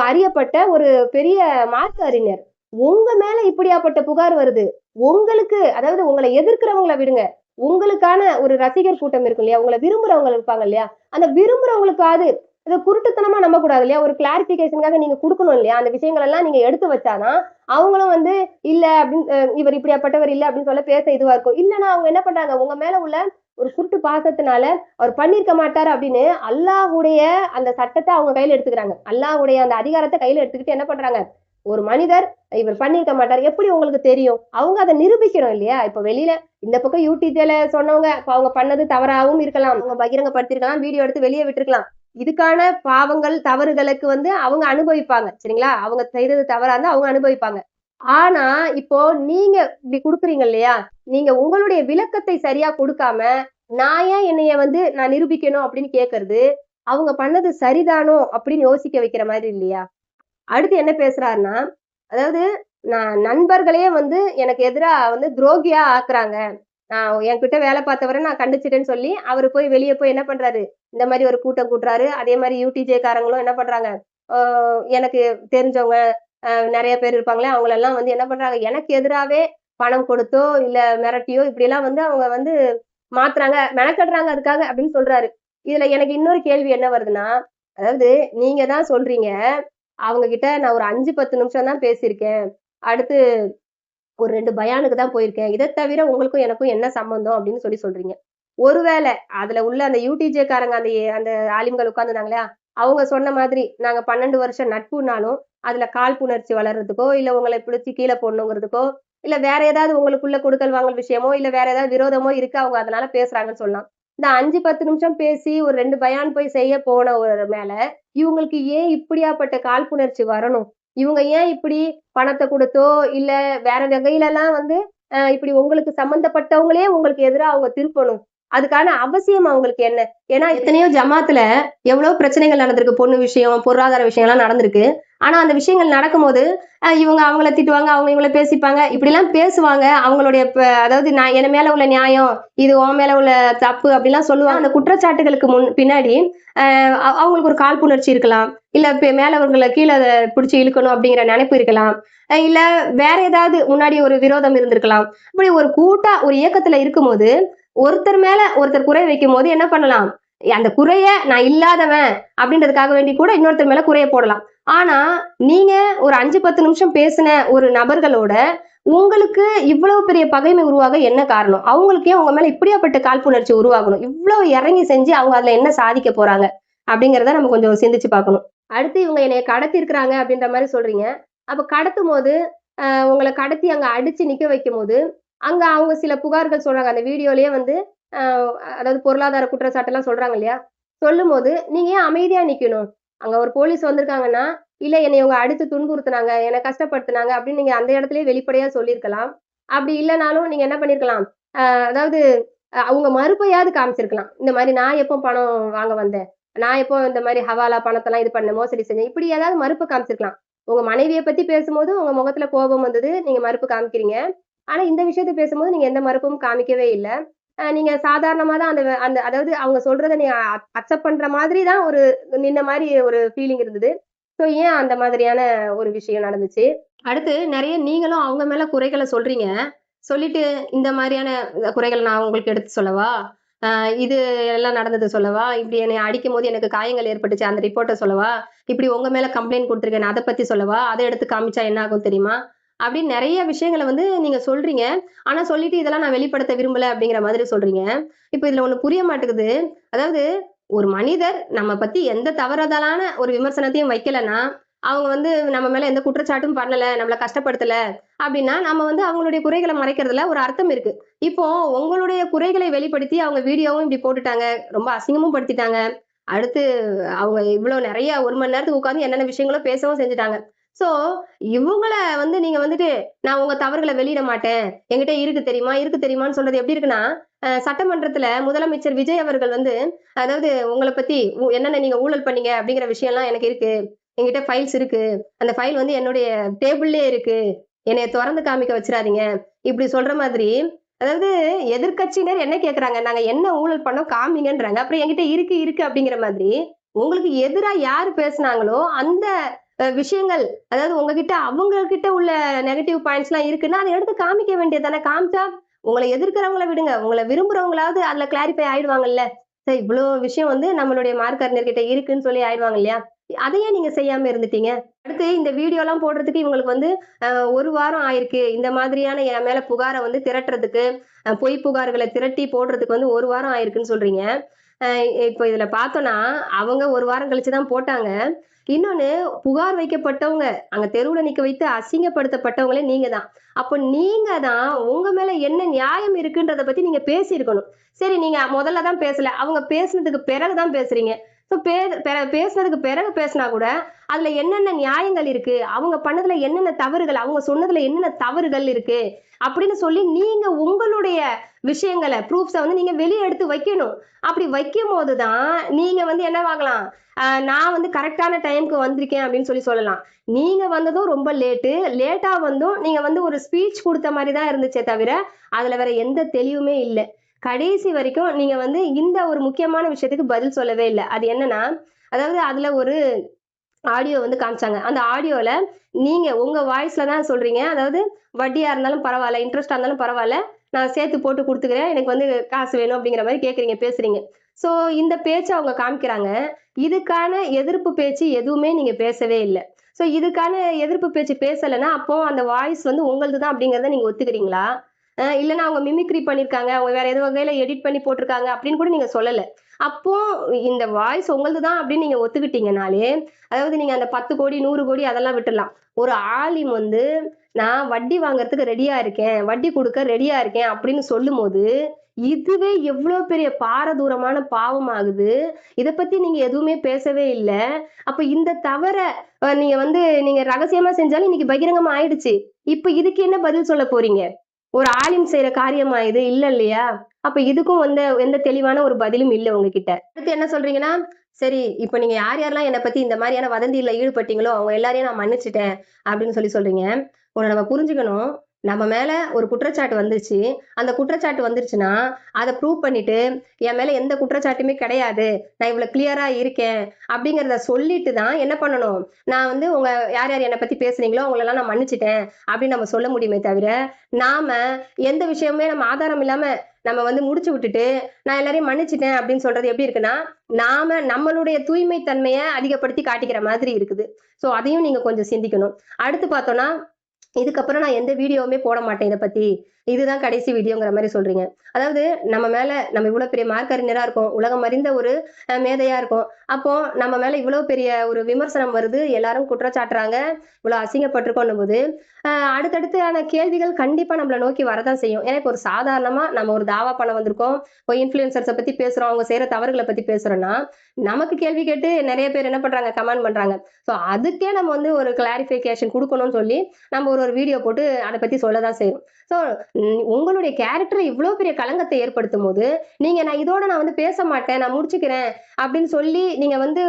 அறியப்பட்ட ஒரு பெரிய மார்க்க அறிஞர். உங்க மேல இப்படியாப்பட்ட புகார் வருது. உங்களுக்கு அதாவது உங்களை எதிர்க்கிறவங்கள விடுங்க. உங்களுக்கான ஒரு ரசிகர் கூட்டம் இருக்கும் இல்லையா? உங்களை விரும்புறவங்க இருப்பாங்க இல்லையா? அந்த விரும்புறவங்களுக்காவது இதை குருட்டுத்தனமா நம்ப கூடாது இல்லையா? ஒரு கிளாரிபிகேஷனுக்காக நீங்க கொடுக்கணும் இல்லையா? அந்த விஷயங்கள் எல்லாம் நீங்க எடுத்து வச்சாதான் அவங்களும் வந்து இல்ல அப்படின்னு இவர் இப்படியாப்பட்டவர் இல்ல அப்படின்னு சொல்ல பேச இதுவா இருக்கும். இல்லைன்னா அவங்க என்ன பண்றாங்க, உங்க மேல உள்ள ஒரு குருட்டு பாசத்தினால அவர் பண்ணிருக்க மாட்டாரு அப்படின்னு அல்லாஹ்வுடைய அந்த சட்டத்தை அவங்க கையில எடுத்துக்கிறாங்க. அல்லாஹ்வுடைய அந்த அதிகாரத்தை கையில எடுத்துக்கிட்டு என்ன பண்றாங்க, ஒரு மனிதர் இவர் பண்ணிருக்க மாட்டாரு எப்படி உங்களுக்கு தெரியும்? அவங்க அதை நிரூபிக்கணும் இல்லையா? இப்ப வெளியில இந்த பக்கம் யூடியூப்ல சொன்னவங்க அவங்க பண்ணது தவறாகவும் இருக்கலாம், அவங்க பகிரங்கப்படுத்திருக்கலாம், வீடியோ எடுத்து வெளியே விட்டுருக்கலாம். இதுக்கான பாவங்கள் தவறுகளுக்கு வந்து அவங்க அனுபவிப்பாங்க. சரிங்களா? அவங்க செய்தது தவறா இருந்தா அவங்க அனுபவிப்பாங்க. ஆனா இப்போ நீங்க இப்படி குடுக்குறீங்க இல்லையா? நீங்க உங்களுடைய விளக்கத்தை சரியா கொடுக்காம நான் ஏன் என்னைய வந்து நான் நிரூபிக்கணும் அப்படின்னு கேக்குறது அவங்க பண்ணது சரிதானோ அப்படின்னு யோசிக்க வைக்கிற மாதிரி இல்லையா? அடுத்து என்ன பேசுறாருன்னா, அதாவது நான் நண்பர்களே வந்து எனக்கு எதிரா வந்து துரோகியா ஆக்குறாங்க. நான் என்கிட்ட வேலை பார்த்தவரை நான் கண்டிச்சிட்டேன்னு சொல்லி அவரு போய் வெளியே போய் என்ன பண்றாரு, இந்த மாதிரி ஒரு கூட்டம் கூட்டுறாரு. அதே மாதிரி யூடிஜே காரங்களும் என்ன பண்றாங்க, எனக்கு தெரிஞ்சவங்க நிறைய பேர் இருப்பாங்களே அவங்களெல்லாம் வந்து என்ன பண்றாங்க, எனக்கு எதிராவே பணம் கொடுத்தோ இல்ல மிரட்டியோ இப்படி எல்லாம் வந்து அவங்க வந்து மாத்துறாங்க, மெனக்கடுறாங்க அதுக்காக அப்படின்னு சொல்றாரு. இதுல எனக்கு இன்னொரு கேள்வி என்ன வருதுன்னா, அதாவது நீங்க தான் சொல்றீங்க அவங்க கிட்ட நான் ஒரு 5-10 நிமிஷம் தான் பேசியிருக்கேன். அடுத்து ஒரு 2 பயானுக்கு தான் போயிருக்கேன். இதை தவிர உங்களுக்கும் எனக்கும் என்ன சம்பந்தம் அப்படின்னு சொல்றீங்க. ஒருவேளை அதுல உள்ள அந்த யூடிஜே காரங்க அந்த அந்த ஆலிம்கள் உட்கார்ந்துருந்தாங்களா, அவங்க சொன்ன மாதிரி நாங்க 12 வருஷம் நட்புனாலும் அதுல காழ்ப்புணர்ச்சி வளர்றதுக்கோ இல்ல உங்களை பிடிச்சி கீழே போடணுங்கிறதுக்கோ இல்ல வேற ஏதாவது உங்களுக்குள்ள கொடுக்கல் வாங்கல் விஷயமோ இல்ல வேற ஏதாவது விரோதமோ இருக்கு அவங்க அதனால பேசுறாங்கன்னு சொல்லலாம். இந்த 5-10 நிமிஷம் பேசி ஒரு 2 பயான் போய் செய்ய போன ஒரு மேல இவங்களுக்கு ஏன் இப்படியாப்பட்ட காழ்ப்புணர்ச்சி வரணும்? இவங்க ஏன் இப்படி பணத்தை கொடுத்தோ இல்ல வேற வகையில எல்லாம் வந்து இப்படி உங்களுக்கு சம்பந்தப்பட்டவங்களே உங்களுக்கு எதிராக அவங்க திருப்பணும்? அதுக்கான அவசியம் அவங்களுக்கு என்ன? ஏன்னா எத்தனையோ ஜமாத்துல எவ்வளவு பிரச்சனைகள் நடந்திருக்கு, பொண்ணு விஷயம் பொருளாதார விஷயம் எல்லாம் நடந்திருக்கு. ஆனா அந்த விஷயங்கள் நடக்கும்போது இவங்க அவங்கள திட்டுவாங்க, அவங்க இவங்கள பேசிப்பாங்க, இப்படிலாம் பேசுவாங்க. அவங்களுடைய அதாவது நான் என் மேல உள்ள நியாயம், இது உன் மேல உள்ள தப்பு அப்படிலாம் சொல்லுவாங்க. அந்த குற்றச்சாட்டுகளுக்கு பின்னாடி அவங்களுக்கு ஒரு காழ்ப்புணர்ச்சி இருக்கலாம், இல்ல மேலவர்களை கீழே பிடிச்சி இழுக்கணும் அப்படிங்கிற நினைப்பு இருக்கலாம், இல்ல வேற ஏதாவது முன்னாடி ஒரு விரோதம் இருந்திருக்கலாம். இப்படி ஒரு கூட்டா ஒரு இயக்கத்துல இருக்கும்போது ஒருத்தர் மேல ஒருத்தர் குறை வைக்கும் போது என்ன பண்ணலாம், அந்த குறைய நான் இல்லாதவன் அப்படின்றதுக்காக வேண்டி கூட இன்னொருத்தர் மேல குறைய போடலாம். ஆனா நீங்க ஒரு 5-10 நிமிஷம் பேசின ஒரு நபர்களோட உங்களுக்கு இவ்வளவு பெரிய பகைமை உருவாக என்ன காரணம்? அவங்களுக்கு ஏன் உங்க மேல இப்படியாப்பட்ட காழ்ப்புணர்ச்சி உருவாகணும்? இவ்வளவு இறங்கி செஞ்சு அவங்க அதுல என்ன சாதிக்க போறாங்க அப்படிங்கறத நம்ம கொஞ்சம் சிந்திச்சு பார்க்கணும். அடுத்து இவங்க என்னைய கடத்தி இருக்கிறாங்க அப்படின்ற மாதிரி சொல்றீங்க. அப்ப கடத்தும் போது உங்களை கடத்தி அங்க அடிச்சு நிக்க வைக்கும் போது அங்க அவங்க சில புகார்கள் சொல்றாங்க. அந்த வீடியோலயே வந்து அதாவது பொருளாதார குற்றச்சாட்டெல்லாம் சொல்றாங்க இல்லையா? சொல்லும்போது நீங்க ஏன் அமைதியா நிக்கணும்? அங்க ஒரு போலீஸ் வந்திருக்காங்கன்னா, இல்ல என்னை இவங்க அடித்து துன்புறுத்துனாங்க, என்னை கஷ்டப்படுத்துனாங்க அப்படின்னு நீங்க அந்த இடத்திலேயே வெளிப்படையா சொல்லியிருக்கலாம். அப்படி இல்லனாலும் நீங்க என்ன பண்ணியிருக்கலாம், அதாவது அவங்க மறுப்பையாவது காமிச்சிருக்கலாம். இந்த மாரி நான் எப்போ பணம் வாங்க வந்தேன்? நான் எப்போ இந்த மாரி ஹவாலா பணத்தெல்லாம் இது பண்ணேன், மோசடி செஞ்சேன். இப்படி ஏதாவது மறுப்பு காமிச்சிருக்கலாம். உங்க மனைவிய பத்தி பேசும்போது உங்க முகத்துல கோபம் வந்தது. நீங்க மறுப்பு காமிக்கிறீங்க. ஆனா இந்த விஷயத்த பேசும்போது நீங்க எந்த மறுப்பும் காமிக்கவே இல்ல. நீங்க சாதாரணமா தான் அந்த அந்த அதாவது அவங்க சொல்றத நீங்க அக்செப்ட் பண்ற மாதிரி தான் ஒரு நின்ன மாரி ஒரு ஃபீலிங் இருந்தது. ஸோ ஏன் அந்த மாதிரியான ஒரு விஷயம் நடந்துச்சு? அடுத்து நெறைய நீங்களும் அவங்க மேல குறைகள சொல்றீங்க. சொல்லிட்டு இந்த மாரியான குறைகள நான் உங்களுக்கு எடுத்து சொல்லவா? இது எல்லாம் நடந்தது சொல்லவா? இப்படி என்னைய அடிக்கும்போது எனக்கு காயங்கள் ஏற்பட்டுச்சு. அந்த ரிப்போர்ட்ட சொல்லவா? இப்படி உங்க மேல கம்ப்ளைண்ட் குடுத்துருக்கேன். அத பத்தி சொல்லவா? அத எடுத்து காமிச்சா என்ன ஆகும் தெரியுமா? அப்படின்னு நெறைய விஷயங்கள வந்து நீங்க சொல்றீங்க. ஆனா சொல்லிட்டு இதெல்லாம் நான் வெளிப்படுத்த விரும்பல அப்படிங்கிற மாதிரி சொல்றீங்க. இப்ப இதுல ஒண்ணு புரிய மாட்டேங்குது. அதாவது ஒரு மனிதர் நம்ம பத்தி எந்த தவறுதலான ஒரு விமர்சனத்தையும் வைக்கலன்னா, அவங்க வந்து நம்ம மேல எந்த குற்றச்சாட்டும் பண்ணல, நம்மள கஷ்டப்படுத்தல அப்படின்னா, நம்ம வந்து அவங்களுடைய குறைகள மறைக்கிறதுல ஒரு அர்த்தம் இருக்கு. இப்போ உங்களுடைய குறைகளை வெளிப்படுத்தி அவங்க வீடியோவும் இப்படி போட்டுட்டாங்க. ரொம்ப அசிங்கமும் படுத்திட்டாங்க. அடுத்து அவங்க இவ்ளோ நெறைய 1 மணி நேரத்துக்கு உட்கார்ந்து என்னென்ன விஷயங்களோ பேசவும் செஞ்சுட்டாங்க. சோ, இவங்கள வந்து நீங்க வந்துட்டு, நான் உங்க தவறுகள வெளியிட மாட்டேன். என்கிட்ட இருக்கு தெரியுமா? இருக்கு தெரியுமான்னு சொல்றது எப்படி இருக்குன்னா, சட்டமன்றத்துல முதலமைச்சர் விஜய் அவர்கள் வந்து, அதாவது உங்கள பத்தி என்னென்ன நீங்க ஊழல் பண்ணீங்க அப்படிங்கிற விஷயம்லாம் எனக்கு இருக்கு. என்கிட்ட ஃபைல்ஸ் இருக்கு. அந்த ஃபைல் வந்து என்னுடைய டேபிள்லயே இருக்கு. என்னைய தொறந்து காமிக்க வச்சுறாதீங்க. இப்படி சொல்ற மாதிரி, அதாவது எதிர்க்கட்சியினர் என்ன கேட்கறாங்க? நாங்க என்ன ஊழல் பண்ணோம் காமிங்கன்றாங்க. அப்புறம் என்கிட்ட இருக்கு, இருக்கு அப்படிங்கிற மாதிரி, உங்களுக்கு எதிரா யாரு பேசுனாங்களோ, அந்த விஷயங்கள் அதாவது உங்ககிட்ட அவங்க கிட்ட உள்ள நெகட்டிவ் பாயிண்ட்ஸ்லாம் இருக்குன்னா, அத எடுத்து காமிக்க வேண்டியது தானே! காமிச்சா உங்கள எதிர்க்கிறவங்கள விடுங்க. உங்கள விரும்புறவங்களாவது அதுல கிளாரிஃபை ஆயிடுவாங்கல்ல. சரி இவ்ளோ விஷயம் வந்து நம்மளுடைய மார்க் அறிஞர்கிட்ட இருக்குன்னு சொல்லி ஆயிடுவாங்க இல்லையா? அத ஏன் நீங்க செய்யாம இருந்துட்டீங்க? அடுத்து இந்த வீடியோலாம் போடுறதுக்கு இவங்களுக்கு வந்து 1 வாரம் ஆயிருக்கு. இந்த மாதிரியான என் மேல புகார வந்து திரட்டுறதுக்கு, பொய் புகார்கள திரட்டி போடுறதுக்கு வந்து 1 வாரம் ஆயிருக்குன்னு சொல்றீங்க. அ இப்போ இதுல பார்த்தோம்னா, அவங்க 1 வாரம் கழிச்சு தான் போட்டாங்க. இன்னொன்னு புகார் வைக்கப்பட்டவங்க, அங்க தெருவுல நிக்க வைத்து அசிங்கப்படுத்தப்பட்டவங்களே நீங்க தான். அப்போ நீங்க தான் உங்க மேல என்ன நியாயம் இருக்குன்றத பத்தி நீங்க பேசியிருக்கணும். சரி நீங்க முதல்ல தான் பேசல. அவங்க பேசுனதுக்கு பிறகு தான் பேசுறீங்க. ஸோ பேசுனதுக்கு பிறகு பேசினா கூட, அதுல என்னென்ன நியாயங்கள் இருக்கு? அவங்க பண்ணதுல என்னென்ன தவறுகள், அவங்க சொன்னதுல என்னென்ன தவறுகள் இருக்கு? அப்படின்னு சொல்லி நீங்க உங்களுடைய விஷயங்கள, ப்ரூஃப்ஸ வந்து நீங்க வெளிய எடுத்து வைக்கணும். அப்படி வைக்கும்போது தான், நீங்க வந்து என்னவாகலாம், நான் வந்து கரெக்ட்டான டைம்க்கு வந்திருக்கேன் அப்படின்னு சொல்லி சொல்லலாம். நீங்க வந்ததும் ரொம்ப லேட்டு. லேட்டா வந்தும் நீங்க வந்து ஒரு ஸ்பீச் குடுத்த மாரி தான் இருந்துச்சே தவிர, அதுல வேற எந்த தெளிவுமே இல்ல. கடைசி வரைக்கும் நீங்க வந்து இந்த ஒரு முக்கியமான விஷயத்துக்கு பதில் சொல்லவே இல்ல. அது என்னன்னா, அதாவது அதுல ஒரு ஆடியோ வந்து காமிச்சாங்க. அந்த ஆடியோல நீங்க உங்க வாய்ஸ்ல தான் சொல்றீங்க. அதாவது வட்டியா இருந்தாலும் பரவால்ல, இன்ட்ரெஸ்ட்டா இருந்தாலும் பரவால்ல. நான் சேர்த்து போட்டு குடுத்துக்கிறேன். எனக்கு வந்து காசு வேணும் அப்படிங்கிற மாரி கேட்கிறீங்க, பேசுறீங்க. ஸோ இந்த பேச்ச அவங்க காமிக்கிறாங்க. இதுக்கான எதிர்ப்பு பேச்சு எதுவுமே நீங்க பேசவே இல்ல. ஸோ இதுக்கான எதிர்ப்பு பேச்சு பேசலன்னா, அப்போ அந்த வாய்ஸ் வந்து உங்களது தான் அப்படிங்கிறத நீங்க ஒத்துக்கிறீங்களா? இல்லன்னா அவங்க மிமிக்ரி பண்ணியிருக்காங்க. அவங்க வேற ஏதோ வகையில எடிட் பண்ணி போட்டுருக்காங்க அப்படின்னு கூட நீங்க சொல்லல. அப்போ இந்த வாய்ஸ் உங்களது தான் அப்படின்னு நீங்க ஒத்துக்கிட்டீங்கனாலே, அதாவது நீங்க அந்த 10,00,00,000, 100,00,00,000 அதெல்லாம் விட்டுறலாம். ஒரு ஆலிம் வந்து, நான் வட்டி வாங்குறதுக்கு ரெடியா இருக்கேன். வட்டி குடுக்க ரெடியா இருக்கேன் அப்படின்னு சொல்லும்போது, இதுவே எவ்ளோ பெரிய பாரதூரமான பாவமாகுது. இத பத்தி நீங்க எதுவுமே பேசவே இல்ல. அப்ப இந்த தவற நீங்க ரகசியமா செஞ்சாலும் இன்னைக்கு பகிரங்கமா ஆயிடுச்சு. இப்ப இதுக்கு என்ன பதில் சொல்ல போறீங்க? ஒரு ஆலிம் செய்ற காரியமா இது? இல்ல இல்லையா? அப்ப இதுக்கும் வந்து எந்த தெளிவான ஒரு பதிலும் இல்ல உங்ககிட்ட. அடுத்து என்ன சொல்றீங்கன்னா, சரி இப்ப நீங்க யார் யாரெல்லாம் என்னை பத்தி இந்த மாதிரியான வதந்தியில ஈடுபட்டீங்களோ அவங்க எல்லாரையும் நான் மன்னிச்சிட்டேன் அப்படின்னு சொல்றீங்க. உன்னை நம்ம புரிஞ்சுக்கணும். நம்ம மேல ஒரு குற்றச்சாட்டு வந்துருச்சு. அந்த குற்றச்சாட்டு வந்துருச்சுன்னா, அத ப்ரூவ் பண்ணிட்டு, என் மேல எந்த குற்றச்சாட்டுமே கிடையாது. நான் இவ்வளவு கிளியரா இருக்கேன். அப்படிங்கிறத சொல்லிட்டு தான் என்ன பண்ணணும்? நான் வந்து உங்க யார் யார் என்னை பத்தி பேசுறீங்களோ அவங்களெல்லாம் நான் மன்னிச்சுட்டேன் அப்படின்னு நம்ம சொல்ல முடியுமே தவிர, நாம எந்த விஷயமுமே நம்ம ஆதாரம் இல்லாம நம்ம வந்து முடிச்சு விட்டுட்டு, நான் எல்லாரையும் மன்னிச்சுட்டேன் அப்படின்னு சொல்றது எப்படி இருக்குன்னா, நாம நம்மளுடைய தூய்மை தன்மைய அதிகப்படுத்தி காட்டிக்கிற மாதிரி இருக்குது. சோ அதையும் நீங்க கொஞ்சம் சிந்திக்கணும். அடுத்து பார்த்தோம்னா, இதுக்கப்புறம் நான் எந்த வீடியோவுமே போட மாட்டேன் இத பத்தி. இதுதான் கடைசி வீடியோங்கிற மாரி சொல்றீங்க. அதாவது நம்ம மேல நம்ம இவ்வளவு பெரிய மார்க் அறிஞரா இருக்கோம். உலகம் அறிந்த ஒரு மேதையா இருக்கோம். அப்போ நம்ம மேல இவ்வளவு பெரிய ஒரு விமர்சனம் வருது. எல்லாரும் குற்றச்சாட்டுறாங்க. இவ்வளவு அசிங்கப்பட்டிருக்கோன்னும்போது, அடுத்தடுத்தான கேள்விகள் கண்டிப்பா நம்மள நோக்கி வரதான் செய்யும். ஏன்னா இப்போ ஒரு சாதாரணமா நம்ம ஒரு தாவா பண்ண வந்திருக்கோம். இப்போ இன்ஃப்ளூயன்சர்ஸ பத்தி பேசுறோம். அவங்க செய்யற தவறுகள பத்தி பேசுறோம்னா, நமக்கு கேள்வி கேட்டு நெறைய பேர் என்ன பண்றாங்க? கமெண்ட் பண்றாங்க. சோ அதுக்கே நம்ம வந்து ஒரு கிளாரிஃபிகேஷன் குடுக்கணும்னு சொல்லி, நம்ம ஒரு வீடியோ போட்டு அத பத்தி சொல்லதான் செய்றோம். சோ உங்களுடைய கேரக்டர் இவ்ளோ பெரிய களங்கத்தை ஏற்படுத்தும்போது, நான் இதோட வந்து பேச மாட்டேன். நான் முடிச்சுக்கிறேன் அப்படின்னு சொல்லி நீங்க வந்து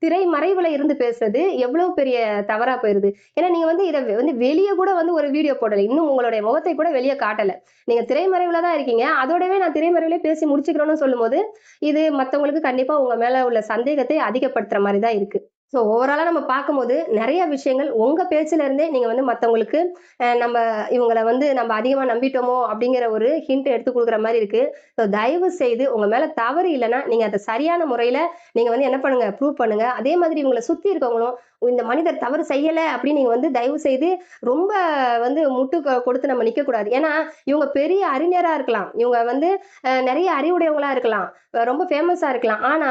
திரை மறைவுல இருந்து பேசுறது எவ்வளவு பெரிய தவறா போயிருது. ஏன்னா நீங்க வந்து இத வந்து வெளிய கூட வந்து ஒரு வீடியோ போடல. இன்னும் உங்களுடைய முகத்தை கூட வெளிய காட்டல. நீங்க திரைமறைவுல தான் இருக்கீங்க. அதோடவே நான் திரைமறைவிலே பேசி முடிச்சுக்கிறேன்னு சொல்லும்போது, இது மத்தவங்களுக்கு கண்டிப்பா உங்க மேல உள்ள சந்தேகத்தை அதிகப்படுத்துற மாரி தான் இருக்கு. சோ ஓவராலா நம்ம பார்க்கும்போது நெறைய விஷயங்கள் உங்க பேச்சுல இருந்தே நீங்க வந்து மத்தவங்களுக்கு நம்ம இவங்கள வந்து நம்ம அதிகமா நம்பிட்டோமோ அப்படிங்கிற ஒரு ஹிண்ட் எடுத்து குடுக்குற மாரி இருக்கு. சோ தயவு செய்து உங்க மேல தவறு இல்லன்னா, நீங்க அத சரியான முறையில நீங்க வந்து என்ன பண்ணுங்க? ப்ரூவ் பண்ணுங்க. அதே மாதிரி உங்கள சுத்தி இருக்கவங்களும், இந்த மனிதர் தவறு செய்யல அப்படின்னு நீங்க வந்து தயவு செய்து ரொம்ப வந்து முட்டு கொடுத்து நம்ம நிக்கக்கூடாது. ஏன்னா, இவங்க பெரிய அறிஞரா இருக்கலாம். இவங்க வந்து நெறைய அறிவுடையவங்களா இருக்கலாம். ரொம்ப ஃபேமஸா இருக்கலாம். ஆனா,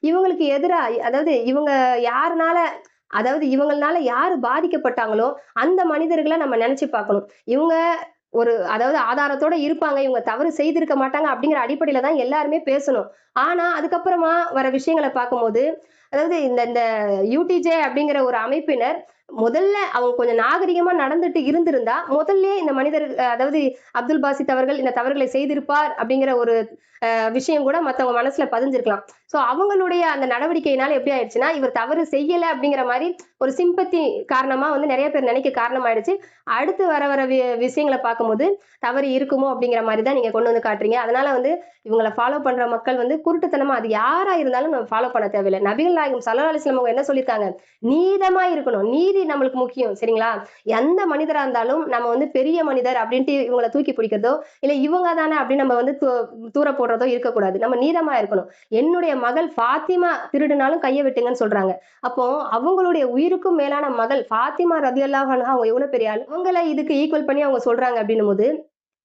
இவங்களுக்கு எதிரா அதாவது இவங்க யாருனால அதாவது இவங்கனால யாரு பாதிக்கப்பட்டாங்களோ, அந்த மனிதர்கள நம்ம நெனச்சு பார்க்கணும். இவங்க அதாவது ஆதாரத்தோட இருப்பாங்க. இவங்க தவறு செய்திருக்க மாட்டாங்க அப்படிங்கிற அடிப்படையில தான் எல்லாருமே பேசணும். ஆனா, அதுக்கப்புறமா வர விஷயங்கள பார்க்கும்போது, அதாவது இந்த இந்த யூடிஜே அப்படிங்கிற ஒரு அமைப்பினர் முதல்ல அவங்க கொஞ்சம் நாகரிகமா நடந்துட்டு இருந்திருந்தா, முதல்லயே இந்த மனிதர் அதாவது அப்துல் பாசித் அவர்கள் இந்த தவறுகளை செய்திருப்பார் அப்படிங்கிற ஒரு விஷயம் கூட மத்தவங்க மனசுல பதிஞ்சிருக்கலாம். சோ அவங்களுடைய அந்த நடவடிக்கையினால எப்படி ஆயிடுச்சுன்னா, இவர் தவறு செய்யல அப்படிங்கிற மாரி ஒரு சிம்பத்தி காரணமா வந்து நெறைய பேர் நினைக்க காரணமாயிடுச்சு. அடுத்து வர வர விஷயங்கள பார்க்கும்போது, தவறு இருக்குமோ அப்படிங்கிற மாரி தான் நீங்க கொண்டு வந்து காட்டுறீங்க. அதனால வந்து இவங்கள ஃபாலோ பண்ற மக்கள் வந்து குருட்டுத்தனமா அது யாரா இருந்தாலும் நம்ம ஃபாலோ பண்ண தேவையில்ல. நபிகள் நாயகம் ஸல்லல்லாஹு அலைஹி வஸல்லம் அவங்க என்ன சொல்லியிருக்காங்க? நீதமா இருக்கணும். நீதி நம்மளுக்கு முக்கியம். சரிங்களா? எந்த மனிதரா இருந்தாலும் நம்ம வந்து பெரிய மனிதர் அப்படின்ட்டு இவங்கள தூக்கி பிடிக்கிறதோ, இல்ல இவங்க தானே அப்படின்னு நம்ம வந்து தூர போடுறதோ இருக்கக்கூடாது. நம்ம நீதமா இருக்கணும். என்னுடைய மகள் ஃபாத்திமா திருடுனாலும் கைய வெட்டுங்கன்னு சொல்றாங்க. அப்போ அவங்களுடைய உயிருக்கும் மேலான மகள் ஃபாத்திமா ரலியல்லாஹு அன்ஹா அவங்க எவ்வளவு பெரிய ஆளு. அவங்கள இதுக்கு ஈக்குவல் பண்ணி அவங்க சொல்றாங்க அப்படின்னும்போது,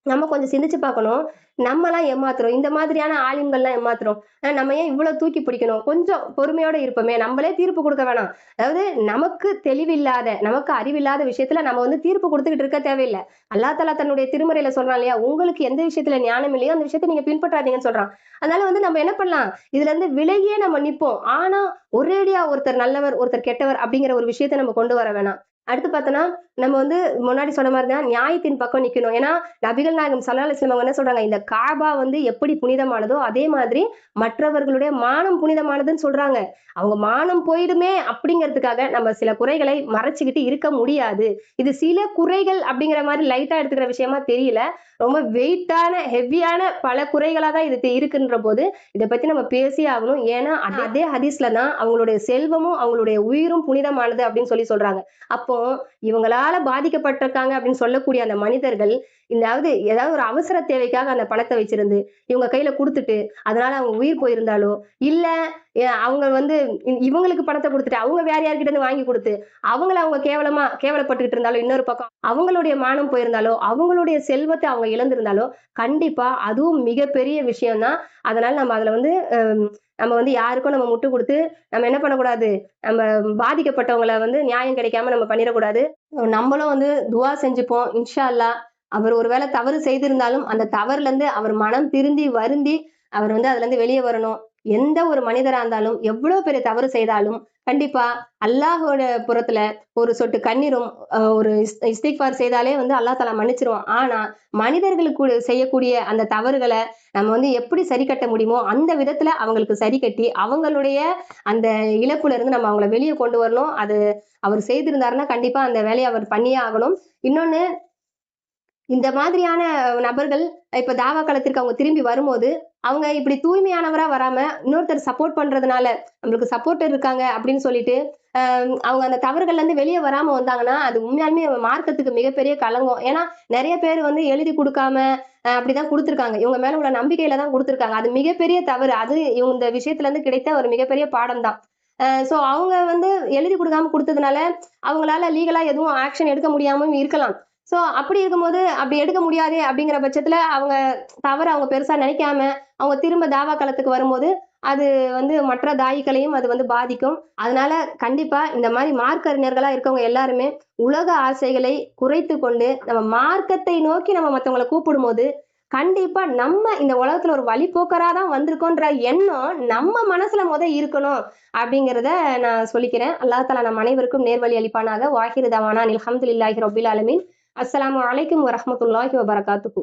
நம்ம கொஞ்சம் சிந்திச்சு பார்க்கணும். நம்மலாம் ஏமாத்துறோம். இந்த மாதிரியான ஆலிம்கள்லாம் ஏமாத்துறோம். நம்ம ஏன் இவ்வளவு தூக்கி பிடிக்கணும்? கொஞ்சம் பொறுமையோட இருப்போமே! நம்மளே தீர்ப்பு குடுக்க வேணாம். அதாவது நமக்கு தெளிவில்லாத, நமக்கு அறிவில்லாத விஷயத்துல நம்ம வந்து தீர்ப்பு குடுத்துக்கிட்டு இருக்க தேவையில்ல. அல்லாஹ் தஆலா தன்னுடைய திருமறையில சொல்றான் இல்லையா? உங்களுக்கு எந்த விஷயத்துல ஞானம் இல்லையோ, அந்த விஷயத்த நீங்க பின்பற்றாதீங்கன்னு சொல்றான். அதனால வந்து நம்ம என்ன பண்ணலாம்? இதுல இருந்து விலகியே நம்ம நிப்போம். ஆனா, ஒரேடியா ஒருத்தர் நல்லவர், ஒருத்தர் கெட்டவர் அப்படிங்கிற ஒரு விஷயத்த நம்ம கொண்டு வர வேணாம். அடுத்து பார்த்தோம்னா, நம்ம வந்து முன்னாடி சொன்ன மாரி தான் நியாயத்தின் பக்கம் நிக்கணும். ஏன்னா, நபிகள் நாயகம் ஸல்லல்லாஹு அலைஹி வஸல்லம் அவங்க என்ன சொல்றாங்க? இந்த காபா வந்து எப்படி புனிதமானதோ, அதே மாதிரி மற்றவர்களுடைய மானம் புனிதமானதுன்னு சொல்றாங்க. அவங்க மானம் போயிடுமே அப்படிங்கிறதுக்காக நம்ம சில குறைகளை மறைச்சுக்கிட்டு இருக்க முடியாது. இது சில குறைகள் அப்படிங்கிற மாரி லைட்டா எடுத்துக்கிற விஷயமா தெரியல. ரொம்ப வெயிட்டான, ஹெவியான பல குறைகளா தான் இது இருக்குன்ற போது, இத பத்தி நம்ம பேசியே ஆகணும். ஏன்னா, அதே ஹதீஸ்ல தான் அவங்களுடைய செல்வமும், அவங்களுடைய உயிரும் புனிதமானது அப்படின்னு சொல்றாங்க. அப்போ இவங்களால பாதிக்கப்பட்டிருக்காங்க அப்படின்னு சொல்லக்கூடிய அந்த மனிதர்கள், ஏதாவது ஒரு அவசர தேவைக்காக அந்த பணத்த வச்சிருந்து, இவங்க கையில குடுத்துட்டு, அதனால அவங்க உயிர் போயிருந்தாலோ, இல்ல அவங்க வந்து இவங்களுக்கு பணத்த குடுத்துட்டு, அவங்க வேற யார்கிட்ட இருந்து வாங்கி குடுத்து, அவங்க கேவலமா கேவலப்பட்டுக்கிட்டு இருந்தாலும் இன்னொரு பக்கம் அவங்களுடைய மானம் போயிருந்தாலோ, அவங்களுடைய செல்வத்த அவங்க இழந்திருந்தாலோ, கண்டிப்பா அதுவும் மிகப்பெரிய விஷயம் தான். அதனால நம்ம அதுல வந்து நம்ம வந்து யாருக்கும் நம்ம முட்டு குடுத்து, நம்ம என்ன பண்ணக்கூடாது, நம்ம பாதிக்கப்பட்டவங்கள வந்து நியாயம் கிடைக்காம நம்ம பண்ணிறக்கூடாது. நம்மளும் வந்து துஆ செஞ்சுப்போம். இன்ஷா அல்லாஹ் அவர் ஒருவேளை தவறு செய்திருந்தாலும், அந்த தவறுலருந்து அவர் மனம் திருந்தி, வருந்தி, அவர் வந்து அதுலருந்து வெளிய வரணும். எந்த ஒரு மனிதரா இருந்தாலும் எவ்வளவு பெரிய தவறு செய்தாலும் கண்டிப்பா அல்லாஹோட புறத்துல ஒரு சொட்டு கண்ணீரும் ஒரு இஸ்திக்பார் செய்தாலே வந்து அல்லாஹ் தஆலா மன்னிச்சிருவான். ஆனா மனிதர்களுக்கு செய்யக்கூடிய அந்த தவறுகளை நம்ம வந்து எப்படி சரி கட்ட முடியுமோ அந்த விதத்துல அவங்களுக்கு சரி கட்டி அவங்களுடைய அந்த இழப்புல இருந்து நம்ம அவங்கள வெளியே கொண்டு வரணும். அது அவர் செய்திருந்தாருன்னா கண்டிப்பா அந்த வேலையை அவர் பண்ணியே ஆகணும். இன்னொன்னு, இந்த மாதிரியான நபர்கள் இப்ப தாவா காலத்திற்கு அவங்க திரும்பி வரும்போது அவங்க இப்படி தூய்மையானவரா வராம இன்னொருத்தர் சப்போர்ட் பண்றதுனால நம்மளுக்கு சப்போர்ட் இருக்காங்க அப்படின்னு சொல்லிட்டு அவங்க அந்த தவறுகள்ல இருந்து வெளியே வராம வந்தாங்கன்னா அது உண்மையாலுமே மார்க்கத்துக்கு மிகப்பெரிய களங்கம். ஏன்னா நிறைய பேர் வந்து எழுதி கொடுக்காம அப்படிதான் கொடுத்துருக்காங்க. இவங்க மேல உள்ள நம்பிக்கையில தான் கொடுத்துருக்காங்க. அது மிகப்பெரிய தவறு. அது இவங்க இந்த விஷயத்துல இருந்து கிடைத்த ஒரு மிகப்பெரிய பாடம் தான். சோ அவங்க வந்து எழுதி கொடுக்காம கொடுத்ததுனால அவங்களால லீகலா எதுவும் ஆக்ஷன் எடுக்க முடியாம இருக்கலாம். சோ அப்படி இருக்கும்போது அப்படி எடுக்க முடியாது அப்படிங்கிற பட்சத்துல அவங்க தவறு அவங்க பெருசா நினைக்காம அவங்க திரும்ப தாவா களத்துக்கு வரும்போது அது வந்து மற்ற தாயிகளையும் அது வந்து பாதிக்கும். அதனால கண்டிப்பா இந்த மாதிரி மார்க்க அறிஞர்களா இருக்கவங்க எல்லாருமே உலக ஆசைகளை குறைத்து கொண்டு நம்ம மார்க்கத்தை நோக்கி நம்ம மத்தவங்களை கூப்பிடும் போது கண்டிப்பா நம்ம இந்த உலகத்துல ஒரு வழிபோக்கரா தான் வந்திருக்கோன்ற எண்ணம் நம்ம மனசுல இருக்கணும் அப்படிங்கிறத நான் சொல்லிக்கிறேன். அல்லாஹ் தஆலா நம் அனைவருக்கும் நேர்வழி அளிப்பானாக. வாஹிரு தவானா அல்ஹம்துலில்லாஹி ரப்பில் ஆலமீன். அஸ்ஸலாமு அலைக்கும் வரஹ்மத்துல்லாஹி வபரகாத்துஹு.